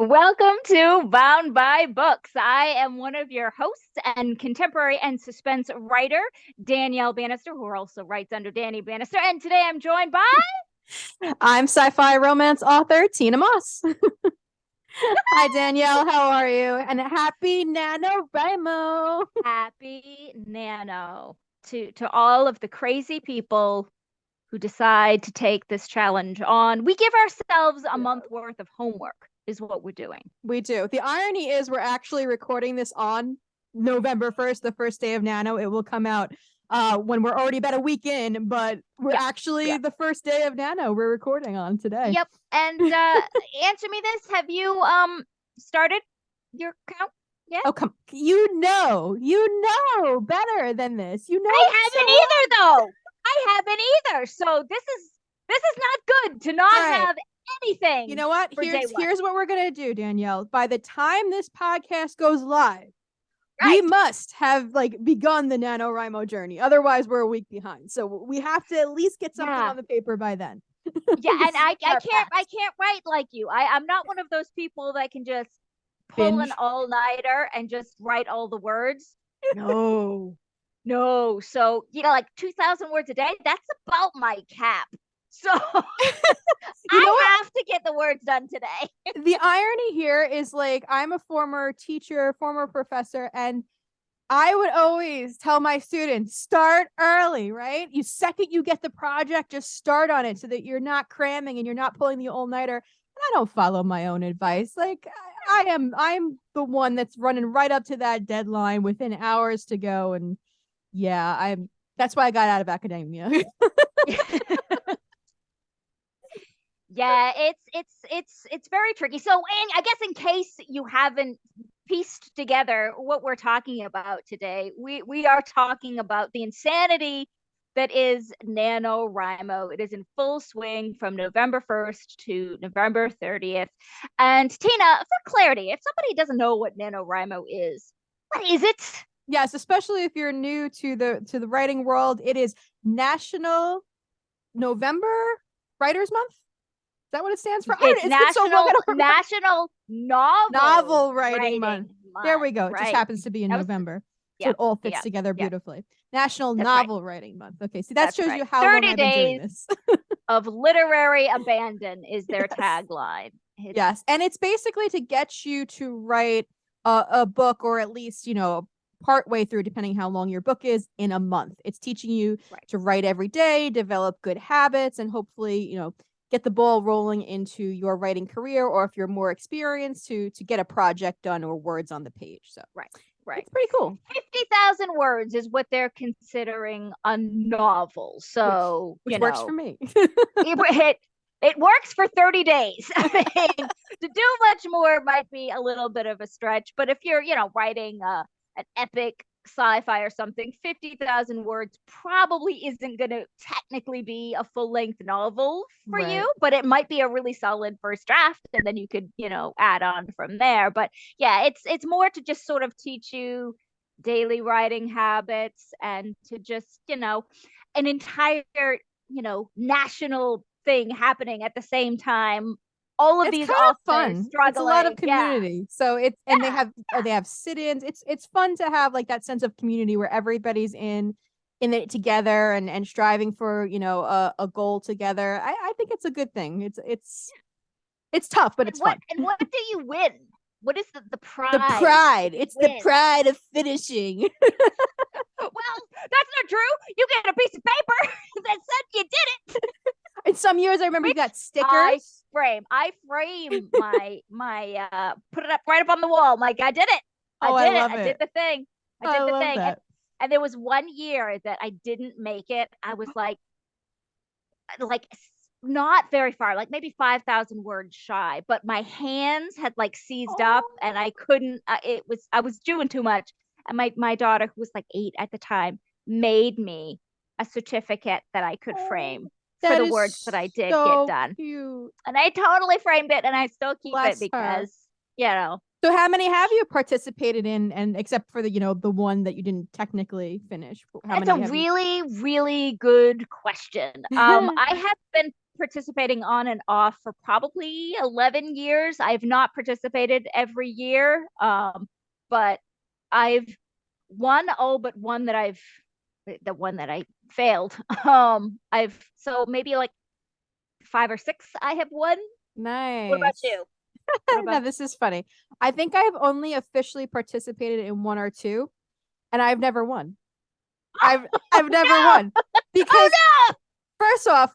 Welcome to Bound by Books. I am one of your hosts and contemporary and suspense writer, Danielle Bannister, who also writes under Danny Bannister. And today I'm joined by I'm sci-fi romance author Tina Moss. Hi Danielle, how are you? And happy NaNoWriMo. Happy Nano to all of the crazy people who decide to take this challenge on. We give ourselves a month worth of homework, is what we're doing. We do. The irony is we're actually recording this on November 1st, the first day of Nano. It will come out when we're already about a week in, but we're actually the first day of Nano we're recording on today. Yep. And answer me this. Have you started your count yet? Oh, come. You know better than this. You know I haven't either though. I haven't either. So this is not good to not have anything. You know what? Here's what we're gonna do, Danielle. By the time this podcast goes live, we must have begun the NaNoWriMo journey. Otherwise, we're a week behind. So we have to at least get something on the paper by then. Yeah, and I can't write like you. I'm not one of those people that can just pull an all-nighter and just write all the words. No. No. So, like 2,000 words a day, that's about my cap. So I have to get the words done today. The irony here is I'm a former teacher, former professor, and I would always tell my students, start early, right? Second you get the project, just start on it so that you're not cramming and you're not pulling the all-nighter. And I don't follow my own advice. I'm the one that's running right up to that deadline within hours to go. And that's why I got out of academia. Yeah, it's very tricky. So, I guess in case you haven't pieced together what we're talking about today, we are talking about the insanity that is NaNoWriMo. It is in full swing from November 1st to November 30th. And Tina, for clarity, if somebody doesn't know what NaNoWriMo is, what is it? Yes, especially if you're new to the writing world, it is National November Writers Month. Is that what it stands for? It's National Novel Writing Month. There we go. It just happens to be in November. So it all fits together beautifully. National Novel Writing Month. Okay, see, that shows you how long I've been doing this. Of literary abandon is their tagline. Yes, and it's basically to get you to write a book, or at least, part way through, depending how long your book is, in a month. It's teaching you to write every day, develop good habits, and hopefully, get the ball rolling into your writing career, or if you're more experienced, to get a project done or words on the page. So right. It's pretty cool. 50,000 words is what they're considering a novel. So which works for me. It works for 30 days. I mean, to do much more might be a little bit of a stretch, but if you're, writing an epic sci-fi or something, 50,000 words probably isn't going to technically be a full-length novel for you, but it might be a really solid first draft, and then you could, add on from there. But yeah, it's more to just sort of teach you daily writing habits, and to just, an entire, national thing happening at the same time. All of these authors fun. Struggling. It's a lot of community. So and they have sit-ins. It's fun to have that sense of community where everybody's in it together and striving for a goal together. I think it's a good thing. It's tough, but it's fun. And what do you win? What is the pride? The pride. It's the pride of finishing. Well, that's not true. You get a piece of paper that said you did it. In some years, I remember you got stickers. I frame my put it up right up on the wall. I'm like, I did it. I did the thing. I did the thing. And there was one year that I didn't make it. I was like not very far, like maybe 5,000 words shy, but my hands had seized up, and I couldn't. I was doing too much. And my daughter, who was 8 at the time, made me a certificate that I could frame for the words that I did get done. Cute. And I totally framed it, and I still keep it because, So how many have you participated in, and except for the one that you didn't technically finish? That's a really, really good question. I have been participating on and off for probably 11 years. I've not participated every year, but I've won all but one that the one that I failed. So maybe like 5 or 6 I have won. What about Nice. you? What No, about this is funny. I think I've only officially participated in one or two, and I've never won. I've never no! won because Oh no! first off,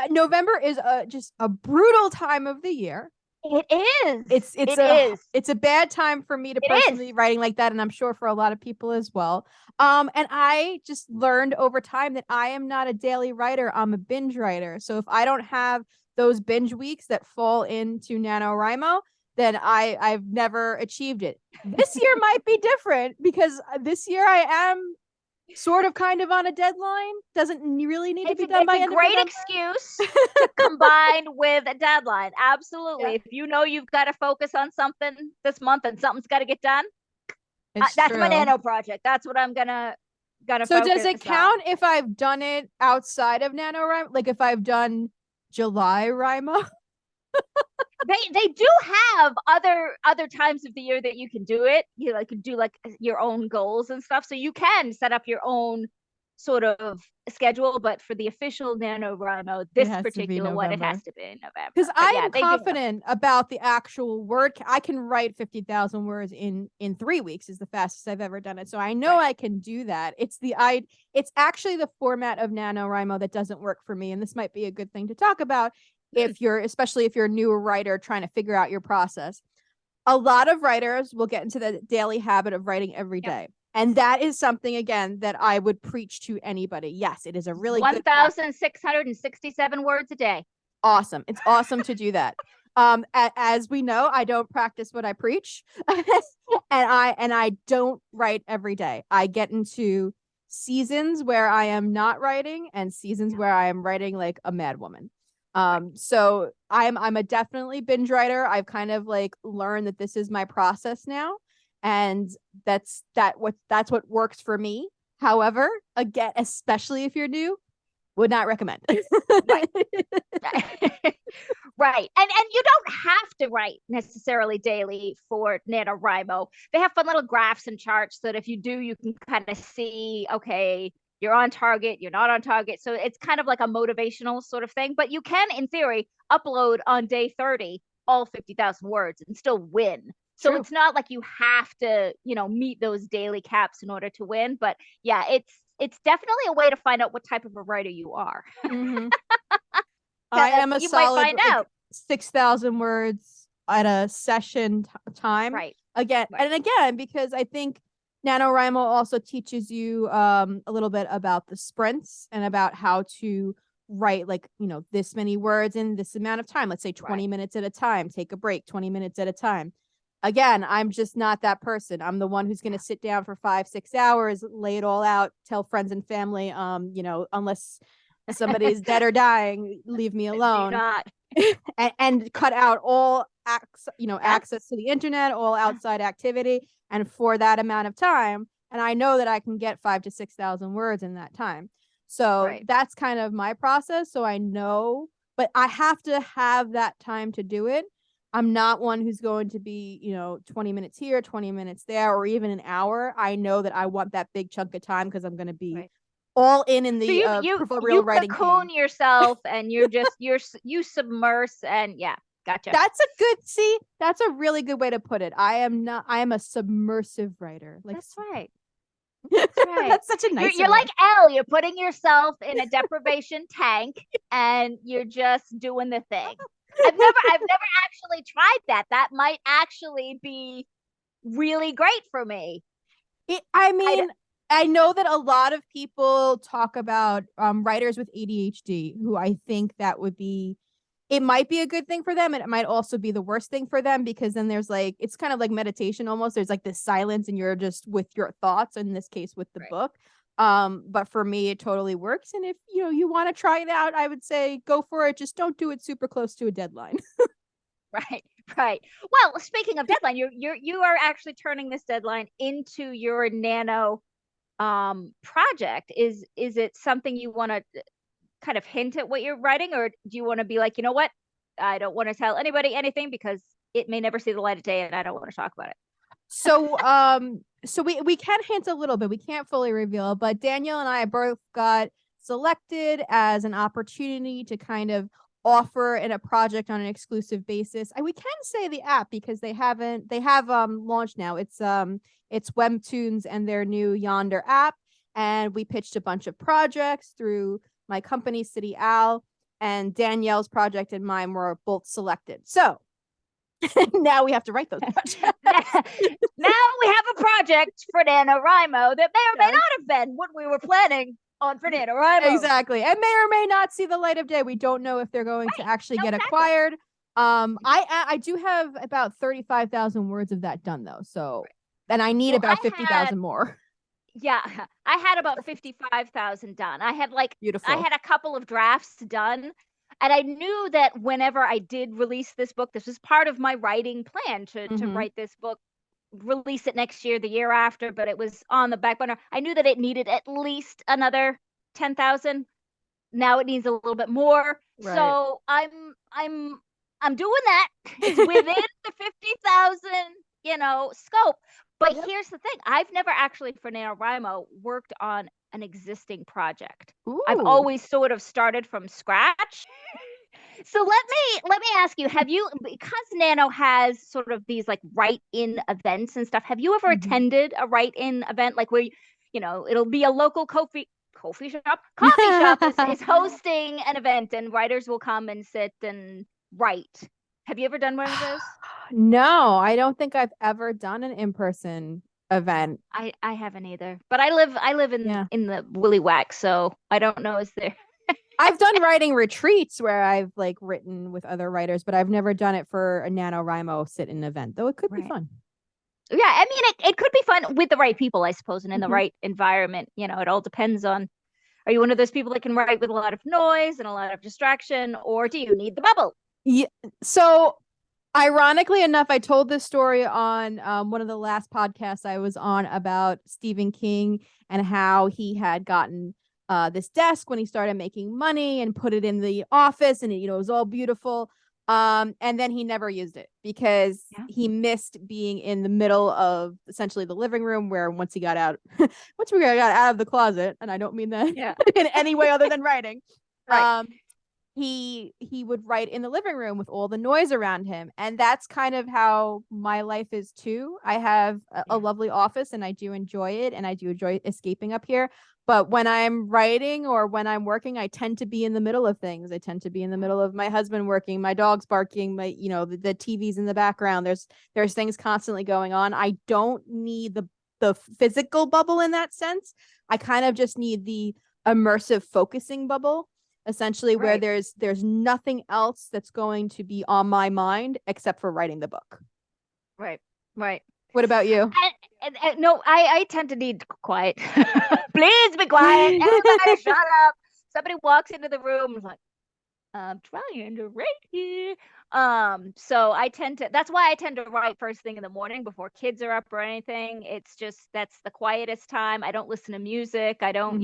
November is just a brutal time of the year. It is. It's It a is. it's a bad time for me to It personally is. be writing like that, and I'm sure for a lot of people as well. And I just learned over time that I am not a daily writer. I'm a binge writer. So if I don't have those binge weeks that fall into NaNoWriMo, then I've never achieved it. This year might be different because this year I am sort of kind of on a deadline. Doesn't really need to be done by It's a end of great November. excuse to combine with a deadline. Absolutely. Yeah. If you know you've got to focus on something this month and something's got to get done, It's that's my true. nano project. That's what I'm gonna So does focus it on. count if I've done it outside of NaNoWriMo? Like if I've done July Rimo? They do have other times of the year that you can do it. You like can do like your own goals and stuff. So you can set up your own sort of schedule, but for the official NaNoWriMo, It this has to be particular one, it November. has to be in November. Because But I yeah, am they do have. confident about the actual word. I can write 50,000 words in 3 weeks is the fastest I've ever done it. So I know Right. I can do that. It's actually the format of NaNoWriMo that doesn't work for me. And this might be a good thing to talk about especially if you're a newer writer trying to figure out your process. A lot of writers will get into the daily habit of writing every Yep. day. And that is something, again, that I would preach to anybody. Yes, it is a really good practice. 1,667 words a day. Awesome. It's awesome to do that. As we know, I don't practice what I preach. and I don't write every day. I get into seasons where I am not writing and seasons where I am writing like a mad woman. So I'm a definitely binge writer. I've kind of like learned that this is my process now, and that's what works for me. However, again, especially if you're new, would not recommend. Right. Right. And you don't have to write necessarily daily for NaNoWriMo. They have fun little graphs and charts that if you do, you can kind of see, okay, you're on target, you're not on target. So it's kind of like a motivational sort of thing. But you can, in theory, upload on day 30 all 50,000 words and still win. So True. it's not like you have to, meet those daily caps in order to win. But yeah, it's definitely a way to find out what type of a writer you are. Mm-hmm. I am a you might solid find out. 6,000 words at a session time. Right. Again, Right. and again, because I think NaNoWriMo also teaches you a little bit about the sprints and about how to write like, this many words in this amount of time. Let's say 20 minutes at a time, take a break, 20 minutes at a time. Again, I'm just not that person. I'm the one who's going to sit down for 5-6 hours, lay it all out, tell friends and family, unless somebody's dead or dying, leave me alone. Do not. and cut out all access to the internet, all outside activity, and for that amount of time. And I know that I can get 5,000 to 6,000 words in that time. So that's kind of my process. So I know, but I have to have that time to do it. I'm not one who's going to be, 20 minutes here, 20 minutes there, or even an hour. I know that I want that big chunk of time because I'm going to be all in the so proverbial writing cocoon cave. Yourself and you submerse and yeah, gotcha. That's a really good way to put it. I am a submersive writer. Like, that's right. That's right. That's such a nice you're like Elle. You're putting yourself in a deprivation tank and you're just doing the thing. I've never actually tried that. That might actually be really great for me. I know that a lot of people talk about writers with ADHD who I think that would be, it might be a good thing for them, and it might also be the worst thing for them, because then there's like, it's kind of like meditation almost. There's like this silence and you're just with your thoughts, in this case with the book. But for me, it totally works. And if you want to try it out, I would say go for it. Just don't do it super close to a deadline. Right. Well, speaking of deadline, you are actually turning this deadline into your nano project. Is it something you want to kind of hint at what you're writing, or do you want to be like, you know what, I don't want to tell anybody anything because it may never see the light of day and I don't want to talk about it? So we can hint a little bit. We can't fully reveal, but Danielle and I both got selected as an opportunity to kind of offer in a project on an exclusive basis. And we can say the app because they have launched now. It's Webtoons and their new Yonder app. And we pitched a bunch of projects through my company, City Owl, and Danielle's project and mine were both selected. So now we have to write those projects. Now we have a project for NaNoWriMo that may or may not have been what we were planning on for NaNoWriMo. Exactly. And may or may not see the light of day. We don't know if they're going to actually get acquired. I do have about 35,000 words of that done though. So, and I need about 50,000 more. Yeah, I had about 55,000 done. I had Beautiful. I had a couple of drafts done. And I knew that whenever I did release this book, this was part of my writing plan to write this book, release it next year, the year after, but it was on the back burner. I knew that it needed at least another 10,000. Now it needs a little bit more. Right. So I'm doing that. It's within the 50,000, scope. But here's the thing. I've never actually for NaNoWriMo worked on an existing project. Ooh. I've always sort of started from scratch. So let me ask you, have you, because Nano has sort of these like write-in events and stuff, have you ever attended a write-in event like where it'll be a local coffee shop is hosting an event and writers will come and sit and write? Have you ever done one of those? No, I don't think I've ever done an in-person event. I haven't either. But I live in the Willy Whack, so I don't know is there. I've done writing retreats where I've written with other writers, but I've never done it for a NaNoWriMo sit-in event, though it could be fun. Yeah, I mean it could be fun with the right people, I suppose, and in the right environment. It all depends on, are you one of those people that can write with a lot of noise and a lot of distraction, or do you need the bubble? Yeah. So ironically enough, I told this story on one of the last podcasts I was on about Stephen King and how he had gotten this desk when he started making money and put it in the office, and it was all beautiful. And then he never used it because he missed being in the middle of essentially the living room, where once we got out of the closet, and I don't mean that in any way other than writing. Right. He would write in the living room with all the noise around him. And that's kind of how my life is too. I have a lovely office and I do enjoy it, and I do enjoy escaping up here. But when I'm writing or when I'm working, I tend to be in the middle of things. I tend to be in the middle of my husband working, my dog's barking, my, the TV's in the background. There's things constantly going on. I don't need the physical bubble in that sense. I kind of just need the immersive focusing bubble. Essentially, where there's nothing else that's going to be on my mind except for writing the book. Right. What about you? No, I tend to need quiet. Please be quiet. Everybody shut up. Somebody walks into the room and is like, I'm trying to write here. So that's why I tend to write first thing in the morning before kids are up or anything. It's just, that's the quietest time. I don't listen to music. I don't,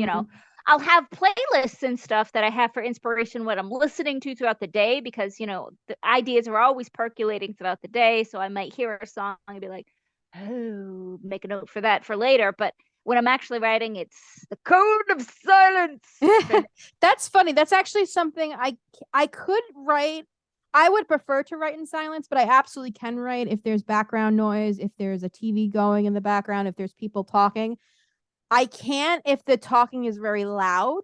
I'll have playlists and stuff that I have for inspiration, what I'm listening to throughout the day, because, the ideas are always percolating throughout the day. So I might hear a song and be like, oh, make a note for that for later. But when I'm actually writing, it's the code of silence. That's funny. That's actually something I could write. I would prefer to write in silence, but I absolutely can write if there's background noise, if there's a TV going in the background, if there's people talking. I can't if the talking is very loud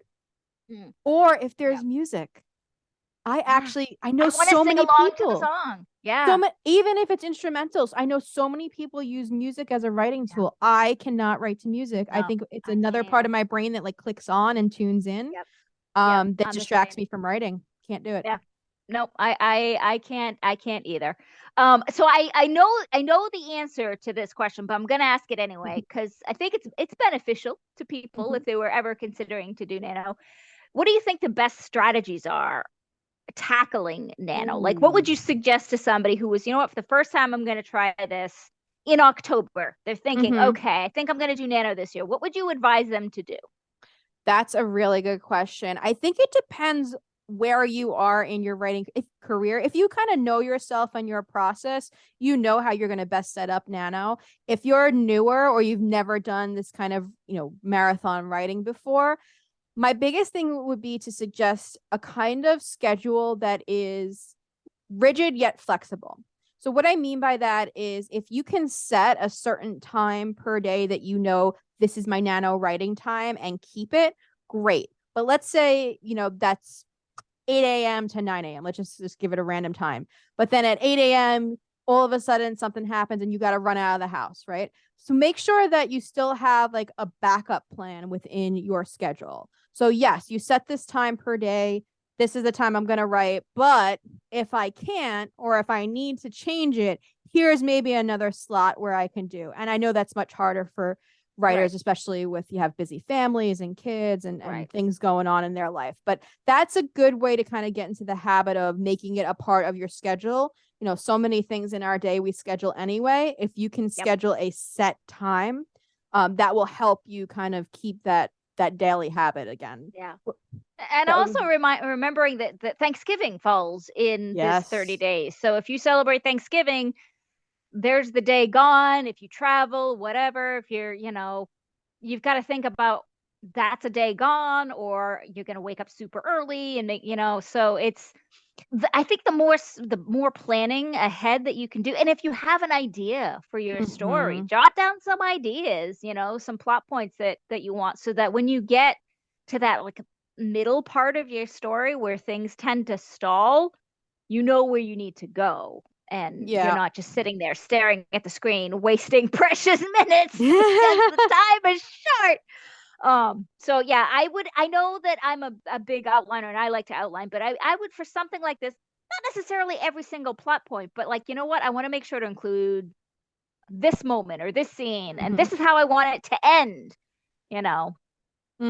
or if there's music. I know so many people. To the song. Yeah. Even if it's instrumentals, I know so many people use music as a writing tool. I cannot write to music. No, I think it's another part of my brain that clicks on and tunes in. That distracts me from writing. Can't do it. Yeah. Nope. I can't either. So I know the answer to this question, but I'm gonna ask it anyway because I think it's beneficial to people if they were ever considering to do Nano. What do you think the best strategies are tackling Nano? Like, what would you suggest to somebody who was, for the first time I'm going to try this in October, they're thinking, okay, I think I'm going to do Nano this year. What would you advise them to do? That's a really good question. I think it depends where you are in your writing career. If you kind of know yourself and your process, you know how you're going to best set up Nano. If you're newer or you've never done this kind of, marathon writing before, my biggest thing would be to suggest a kind of schedule that is rigid yet flexible. So what I mean by that is if you can set a certain time per day that this is my Nano writing time and keep it, great. But let's say, that's 8 a.m. to 9 a.m. Let's just give it a random time. But then at 8 a.m., all of a sudden something happens and you got to run out of the house, right? So make sure that you still have like a backup plan within your schedule. So yes, you set this time per day. This is the time I'm going to write. But if I can't, or if I need to change it, here's maybe another slot where I can do. And I know that's much harder for writers, especially with you have busy families and kids and things going on in their life. But that's a good way to kind of get into the habit of making it a part of your schedule. So many things in our day we schedule anyway. If you can schedule a set time, that will help you kind of keep that daily habit again. Yeah. And also remembering that Thanksgiving falls in this 30 days. So if you celebrate Thanksgiving, there's the day gone. If you travel, whatever, if you're, you've got to think about that's a day gone, or you're going to wake up super early and so I think the more planning ahead that you can do. And if you have an idea for your story, jot down some ideas, some plot points that you want, so that when you get to that like middle part of your story where things tend to stall, you know where you need to go. And you're not just sitting there staring at the screen, wasting precious minutes because the time is short. So yeah, I know that I'm a big outliner and I like to outline, but I would, for something like this, not necessarily every single plot point, but like, you know what? I want to make sure to include this moment or this scene, and this is how I want it to end,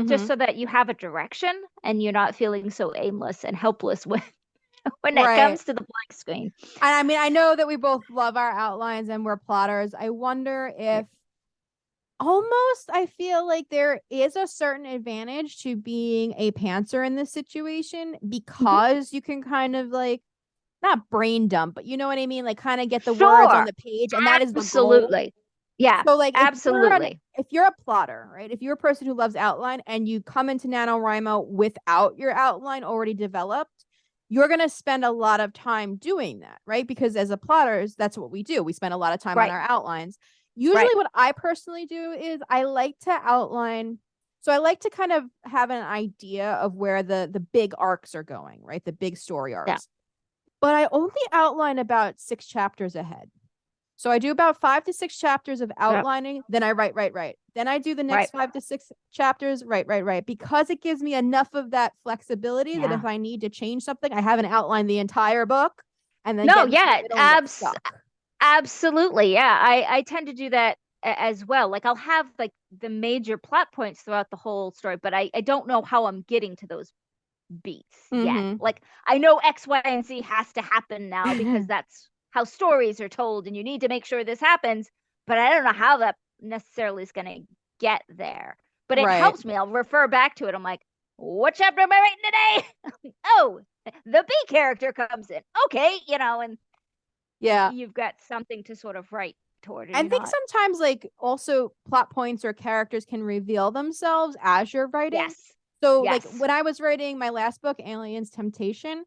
just so that you have a direction and you're not feeling so aimless and helpless when it comes to the blank screen. And I mean, I know that we both love our outlines and we're plotters. I wonder if almost I feel like there is a certain advantage to being a pantser in this situation, because you can kind of like not brain dump, but you know what I mean? Like kind of get the words on the page, and that is the goal. Absolutely. Yeah. So like absolutely. If you're a plotter, right? If you're a person who loves outline and you come into NaNoWriMo without your outline already developed, you're going to spend a lot of time doing that, right? Because as a plotters, that's what we do. We spend a lot of time on our outlines. Usually what I personally do is I like to outline. So I like to kind of have an idea of where the big arcs are going, right? The big story arcs. Yeah. But I only outline about 6 chapters ahead. So I do about 5 to 6 chapters of outlining. Then I write. Then I do the next 5 to 6 chapters, write. Because it gives me enough of that flexibility that if I need to change something, I haven't outlined the entire book. And then absolutely. Yeah. I tend to do that as well. Like I'll have like the major plot points throughout the whole story, but I don't know how I'm getting to those beats yet. Like I know X, Y, and Z has to happen now because that's how stories are told and you need to make sure this happens, but I don't know how that necessarily is going to get there. But it helps me. I'll refer back to it. I'm like, what chapter am I writing today? Oh, the B character comes in. Okay, and you've got something to sort of write toward. I think sometimes like also plot points or characters can reveal themselves as you're writing. Yes. So like when I was writing my last book, Aliens Temptation,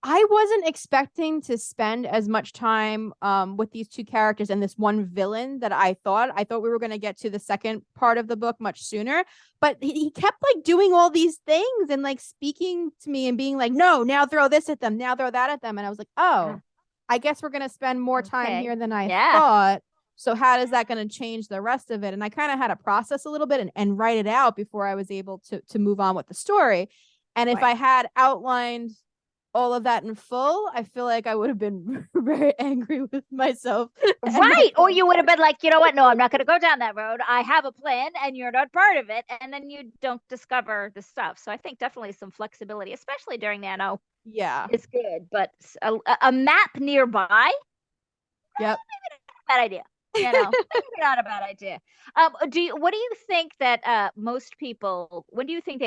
I wasn't expecting to spend as much time with these 2 characters and this one villain that I thought we were going to get to the second part of the book much sooner. But he kept like doing all these things and like speaking to me and being like, no, now throw this at them. Now throw that at them. And I was like, oh, I guess we're going to spend more time here than I thought. So how is that going to change the rest of it? And I kind of had to process a little bit and write it out before I was able to move on with the story. And if I had outlined all of that in full, I feel like I would have been very angry with myself. Right. Or you would have been like, you know what? No, I'm not going to go down that road. I have a plan and you're not part of it. And then you don't discover the stuff. So I think definitely some flexibility, especially during Nano. Yeah. Is good. But a map nearby. Yep. Maybe not a bad idea. maybe not a bad idea. What do you think that when do you think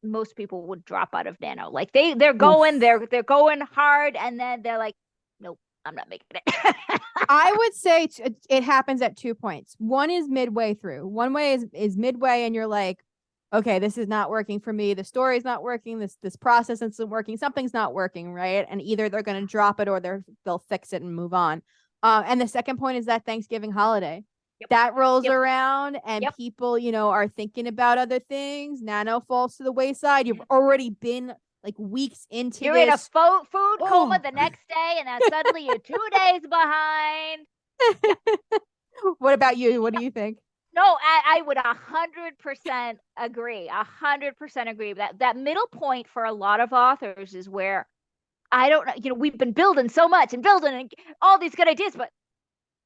most people would drop out of Nano? Like they're going, Oof. they're going hard, and then they're like, nope, I'm not making it. I would say it happens at 2 points. One is midway through. One way is midway, and you're like, okay, this is not working for me. The story's not working. This process isn't working. Something's not working, right? And either they're going to drop it or they'll fix it and move on. And the second point is that Thanksgiving holiday. Yep. That rolls Yep. around and Yep. people, are thinking about other things. Nano falls to the wayside. You've already been like weeks into You're this. in a food coma the next day, and then suddenly you're 2 days behind. What about you? What do you think? No, I would 100% agree. 100% agree. That middle point for a lot of authors is where I don't know. We've been building so much and building and all these good ideas, but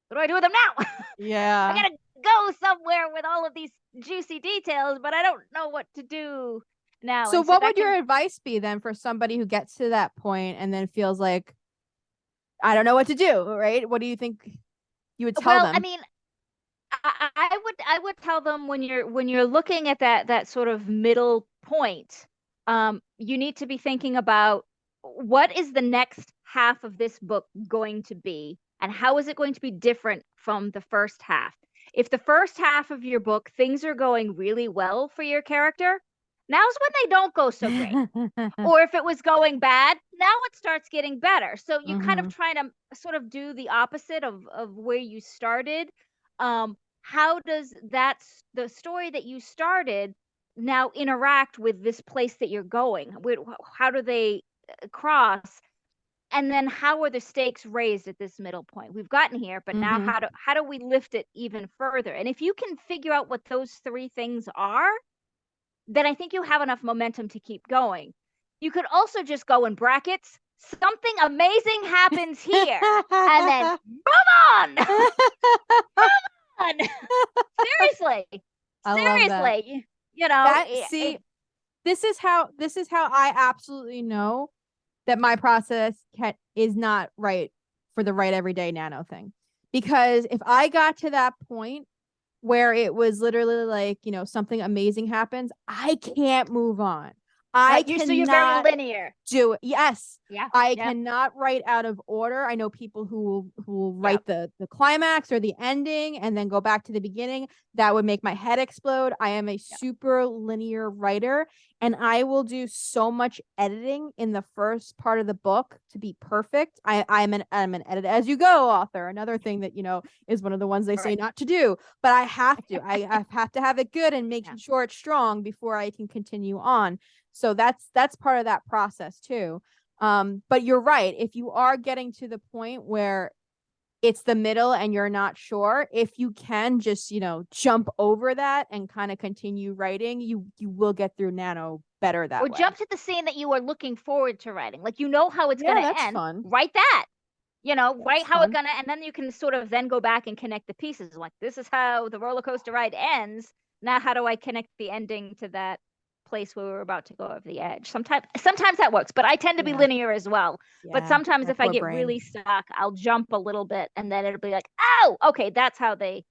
what do I do with them now? Yeah. I gotta go somewhere with all of these juicy details, but I don't know what to do now. So what would your advice be then for somebody who gets to that point and then feels like, I don't know what to do, right? What do you think you would tell them? I mean, I would tell them when you're looking at that sort of middle point, you need to be thinking about what is the next half of this book going to be, and how is it going to be different from the first half? If the first half of your book, things are going really well for your character, now's when they don't go so great. Or if it was going bad, now it starts getting better. So you kind of try to sort of do the opposite of where you started. How does the story that you started now interact with this place that you're going? How do they cross? And then how are the stakes raised at this middle point? We've gotten here, but now how do we lift it even further? And if you can figure out what those three things are, then I think you have enough momentum to keep going. You could also just go in brackets, something amazing happens here, and then move on. Move on. Seriously. Seriously. This is how I absolutely know that my process is not right for the right everyday Nano thing. Because if I got to that point where it was literally like, something amazing happens, I can't move on. So you're very linear. Do it. Yes. Yeah. I cannot write out of order. I know people who will write the climax or the ending and then go back to the beginning. That would make my head explode. I am a super linear writer, and I will do so much editing in the first part of the book to be perfect. I'm an edit as you go author. Another thing that is one of the ones they say not to do, but I have to. I have to have it good and making sure it's strong before I can continue on. So that's part of that process too. But you're right. If you are getting to the point where it's the middle and you're not sure, if you can just, jump over that and kind of continue writing, you will get through Nano better that way. Or jump to the scene that you are looking forward to writing. Like, how it's going to end. Fun. Write that. Write how it's going to, and then you can sort of then go back and connect the pieces. Like, this is how the roller coaster ride ends. Now, how do I connect the ending to that place where we're about to go over the edge? Sometimes that works, but I tend to be linear as well. But sometimes if I get really stuck, I'll jump a little bit, and then it'll be like, oh, okay, that's how they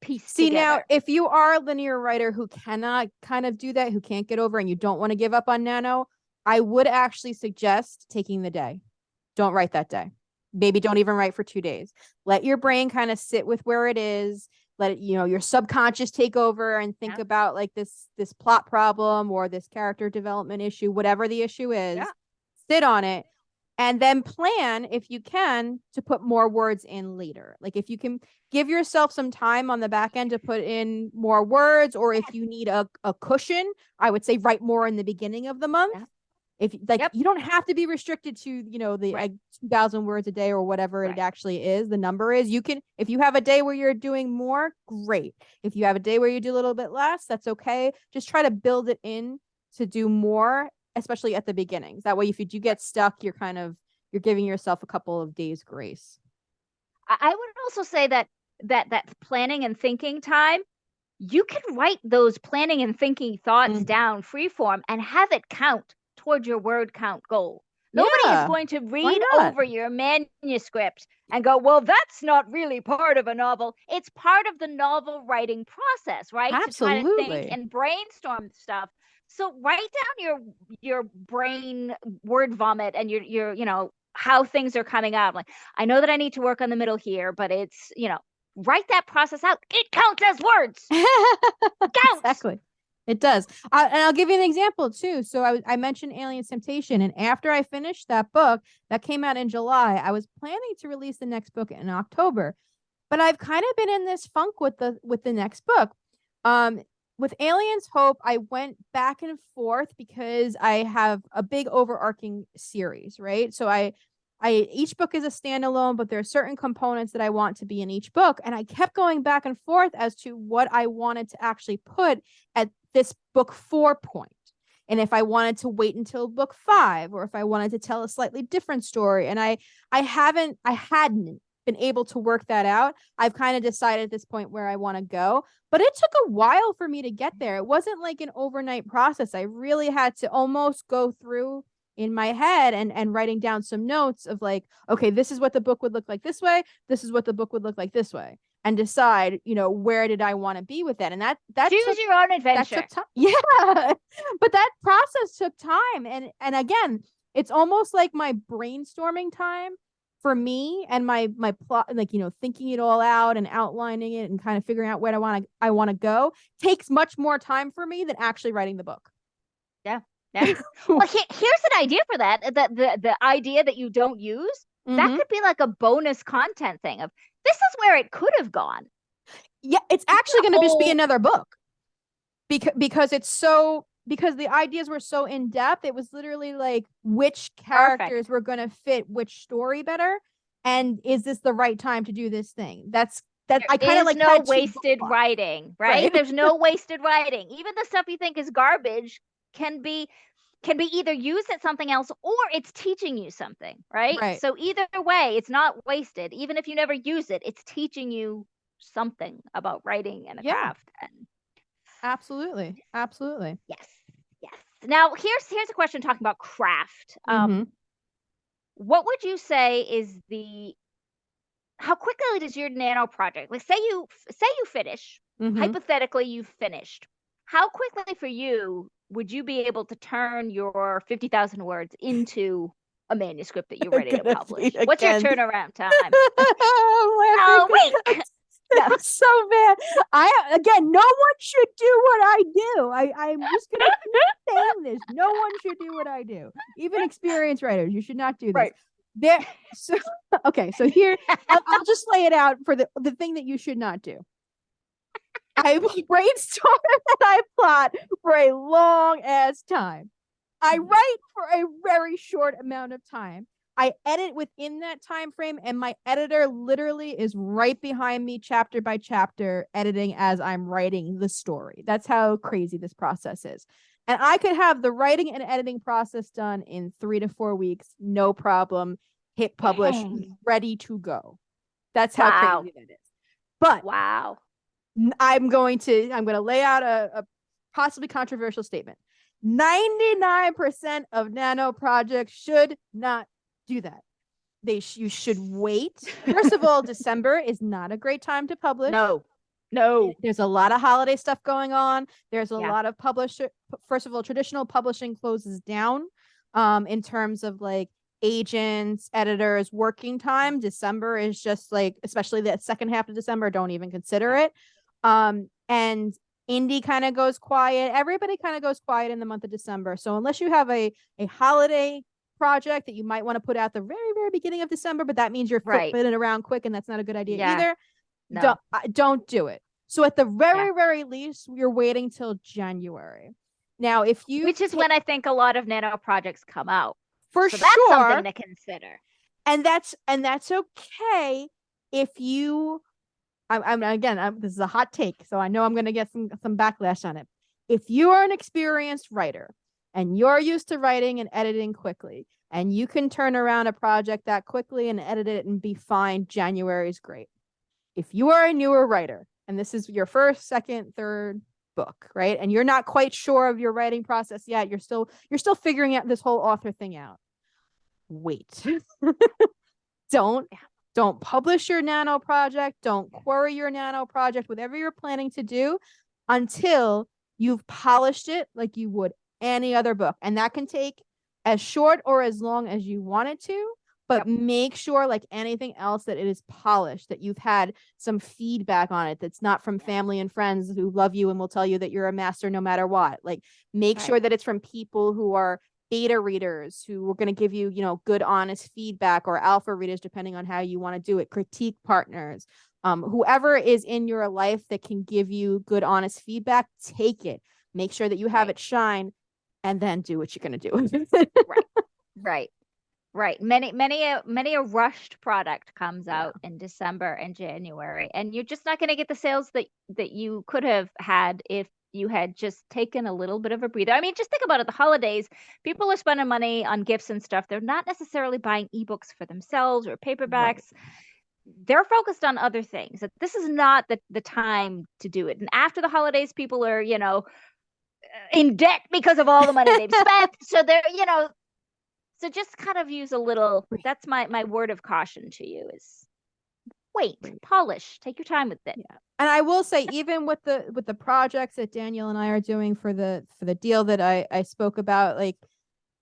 piece together. Now, if you are a linear writer who cannot kind of do that, who can't get over, and you don't want to give up on Nano, I would actually suggest taking the day. Don't write that day. Maybe don't even write for 2 days. Let your brain kind of sit with where it is. Let it, your subconscious take over and think about like this plot problem or this character development issue, whatever the issue is. Sit on it, and then plan, if you can, to put more words in later. Like, if you can give yourself some time on the back end to put in more words, or if you need a cushion, I would say write more in the beginning of the month. If you don't have to be restricted to, the 2,000 words a day or whatever it actually is, the number is. You can, if you have a day where you're doing more, great. If you have a day where you do a little bit less, that's okay. Just try to build it in to do more, especially at the beginnings. That way, if you do get stuck, you're giving yourself a couple of days grace. I would also say that planning and thinking time, you can write those planning and thinking thoughts down freeform and have it count towards your word count goal. Nobody is Yeah. going to Why read not? over your manuscript and go, well, that's not really part of a novel. It's part of the novel writing process, right? To try to think Absolutely. and brainstorm stuff. So write down your brain word vomit and your how things are coming out. Like, I know that I need to work on the middle here, but write that process out. It counts as words. It counts. Exactly. It does. And I'll give you an example too. So I mentioned Alien Temptation, and after I finished that book that came out in July, I was planning to release the next book in October. But I've kind of been in this funk with the next book. With Aliens Hope, I went back and forth because I have a big overarching series, right? So I each book is a standalone, but there are certain components that I want to be in each book. And I kept going back and forth as to what I wanted to actually put at this book 4 point. And if I wanted to wait until book 5, or if I wanted to tell a slightly different story. And I hadn't been able to work that out. I've kind of decided at this point where I want to go, but it took a while for me to get there. It wasn't like an overnight process. I really had to almost go through in my head and writing down some notes of like, okay, this is what the book would look like this way. This is what the book would look like this way, and decide, where did I want to be with that? And that Choose your own that adventure. took time. Yeah. But that process took time. And again, it's almost like my brainstorming time for me, and my plot, like, thinking it all out and outlining it and kind of figuring out where I want to go takes much more time for me than actually writing the book. Yeah. Yeah. Well, here's an idea for that. The idea that you don't use, that Mm-hmm. could be like a bonus content thing of, this is where it could have gone. Yeah, it's actually going to just be whole- another book because the ideas were so in depth. It was literally like, which characters Perfect. were going to fit which story better, and is this the right time to do this thing? That I kind of Is like no had two wasted bookmarks, writing, right? right? There's no wasted writing. Even the stuff you think is garbage can be either used at something else, or it's teaching you something, right? Right. So either way, it's not wasted. Even if you never use it, it's teaching you something about writing and a Yeah, craft. And absolutely. Absolutely. yes, yes. Now here's a question talking about craft. Mm-hmm. What would you say is how quickly does your nano project, like, say you finish, Mm-hmm. hypothetically you've finished, how quickly for you would you be able to turn your 50,000 words into a manuscript that you're ready to Gonna be publish? What's your again. turnaround time? I'm laughing. A week. No. It's so bad. No one should do what I do. I'm just gonna keep saying this. No one should do what I do. Even experienced writers, you should not do this. Right. There. So okay. So here, I'll just lay it out for the thing that you should not do. I brainstorm and I plot for a long ass time. I write for a very short amount of time. I edit within that time frame, and my editor literally is right behind me, chapter by chapter, editing as I'm writing the story. That's how crazy this process is. And I could have the writing and editing process done in 3 to 4 weeks, no problem. Hit publish, Dang. ready to go. That's how Wow. crazy that is. But Wow. I'm going to lay out a possibly controversial statement. 99% of nano projects should not do that. You should wait. First of all, December is not a great time to publish. No. There's a lot of holiday stuff going on. There's a Yeah. lot of first of all, traditional publishing closes down in terms of like agents, editors, working time. December is just like, especially the second half of December, don't even consider it. And indie kind of goes quiet. Everybody kind of goes quiet in the month of December. So unless you have a holiday project that you might want to put out the very, very beginning of December, but that means you're flipping it around quick, and that's not a good idea either. No. Don't do it. So at the very least, you're waiting till January. Now, which is when I think a lot of nano projects come out. For so sure, that's something to consider. And that's okay if you. This is a hot take, so I know I'm going to get some backlash on it. If you are an experienced writer and you're used to writing and editing quickly, and you can turn around a project that quickly and edit it and be fine, January is great. If you are a newer writer and this is your first, second, third book, right, and you're not quite sure of your writing process yet, you're still figuring out this whole author thing out, wait. Don't publish your nano project. Don't query your nano project, whatever you're planning to do, until you've polished it like you would any other book. And that can take as short or as long as you want it to, but make sure, like anything else, that it is polished, that you've had some feedback on it, that's not from family and friends who love you and will tell you that you're a master no matter what. Like, make sure that it's from people who are beta readers, who are going to give you, good, honest feedback, or alpha readers, depending on how you want to do it, critique partners, whoever is in your life that can give you good, honest feedback, take it. Make sure that you have it shine, and then do what you're going to do. Right. Many a rushed product comes out in December and January, and you're just not going to get the sales that you could have had if you had just taken a little bit of a breather. I mean, just think about it. The holidays, people are spending money on gifts and stuff. They're not necessarily buying ebooks for themselves or paperbacks. They're focused on other things. This is not the time to do it. And after the holidays, people are, in debt because of all the money they've spent. So they're, so just kind of use a little, that's my word of caution to you is wait, polish, take your time with it. Yeah. And I will say, even with the projects that Danielle and I are doing for the deal that I spoke about, like,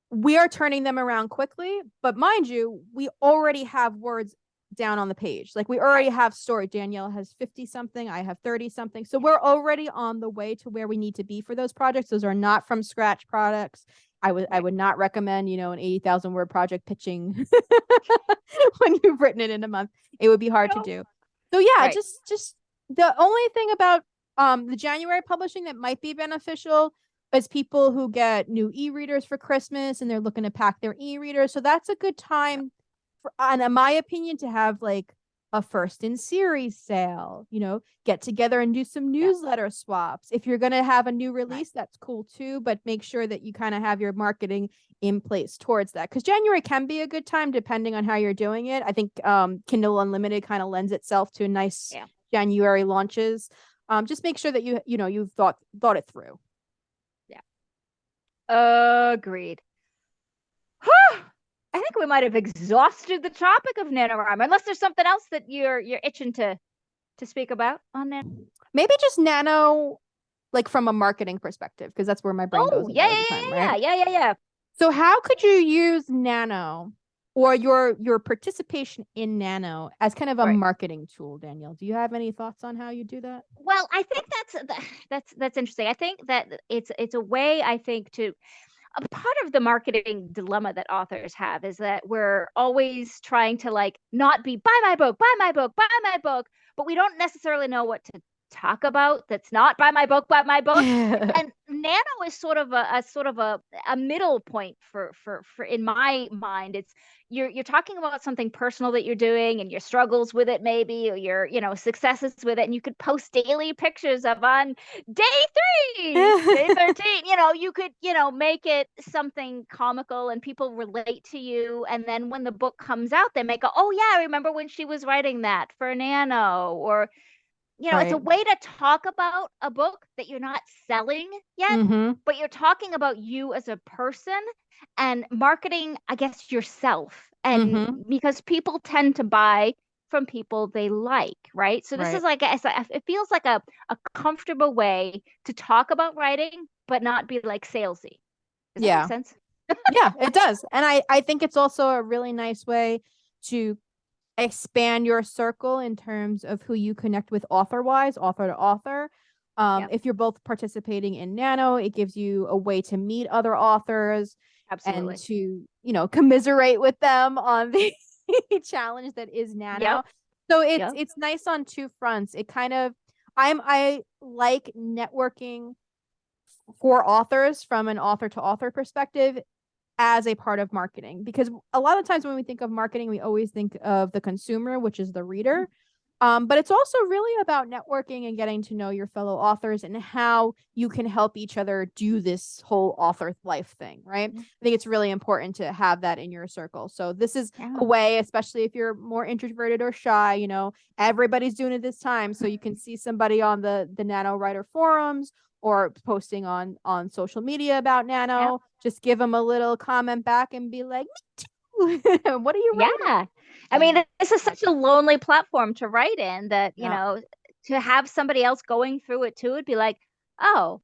we are turning them around quickly, but mind you, we already have words down on the page. Like, we already have story. Danielle has 50 something, I have 30 something. So we're already on the way to where we need to be for those projects. Those are not from scratch products. I would not recommend, an 80,000 word project pitching when you've written it in a month. It would be hard to do. So yeah, just the only thing about the January publishing that might be beneficial is people who get new e-readers for Christmas and they're looking to pack their e-readers. So that's a good time for, in my opinion, to have like a first in series sale, get together and do some newsletter swaps. If you're going to have a new release, that's cool too, but make sure that you kind of have your marketing in place towards that, because January can be a good time depending on how you're doing it. I think Kindle Unlimited kind of lends itself to nice January launches. Just make sure that you've thought it through. Agreed. I think we might have exhausted the topic of NaNoWriMo, unless there's something else that you're itching to speak about on that. Maybe just nano, like from a marketing perspective, because that's where my brain goes. Yeah. So how could you use nano, or your participation in nano, as kind of a marketing tool, Danielle? Do you have any thoughts on how you do that? Well, I think that's interesting. I think that it's a way, I think, to a part of the marketing dilemma that authors have is that we're always trying to like not be buy my book, but we don't necessarily know what to talk about that's not buy my book. And nano is sort of a middle point for in my mind. It's you're talking about something personal that you're doing and your struggles with it, maybe, or your successes with it, and you could post daily pictures of on day 3, day 13. You could make it something comical and people relate to you, and then when the book comes out, they make oh yeah, I remember when she was writing that for nano, or it's a way to talk about a book that you're not selling yet, but you're talking about you as a person and marketing, I guess, yourself. And because people tend to buy from people they like, right? So this is like, it feels like a comfortable way to talk about writing, but not be like salesy. Does that make sense? Yeah, it does. And I think it's also a really nice way to expand your circle in terms of who you connect with author to author. If you're both participating in nano, it gives you a way to meet other authors. Absolutely. And to commiserate with them on the challenge that is nano. So it's nice on two fronts. It kind of I like networking for authors from an author to author perspective as a part of marketing, because a lot of times when we think of marketing, we always think of the consumer, which is the reader. But it's also really about networking and getting to know your fellow authors and how you can help each other do this whole author life thing, right? I think it's really important to have that in your circle. So this is a way, especially if you're more introverted or shy, everybody's doing it this time. So you can see somebody on the NaNoWriter forums or posting on social media about nano. Just give them a little comment back and be like, me too. What are you writing? Yeah. I mean, this is such a lonely platform to write in that, you Yeah. know, to have somebody else going through it too would be like, oh,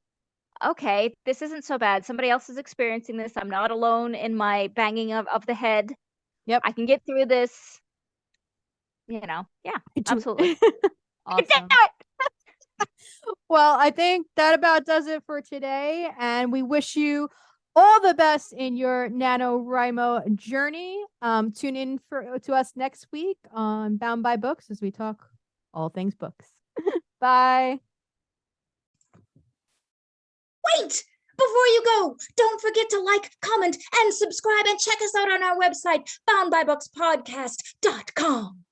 okay, this isn't so bad. Somebody else is experiencing this. I'm not alone in my banging of the head. Yep. I can get through this. You know, yeah, absolutely. I can do Awesome. it. Well, I think that about does it for today. And we wish you all the best in your NaNoWriMo journey. Tune in to us next week on Bound by Books as we talk all things books. Bye. Wait! Before you go, don't forget to like, comment, and subscribe, and check us out on our website, boundbybookspodcast.com.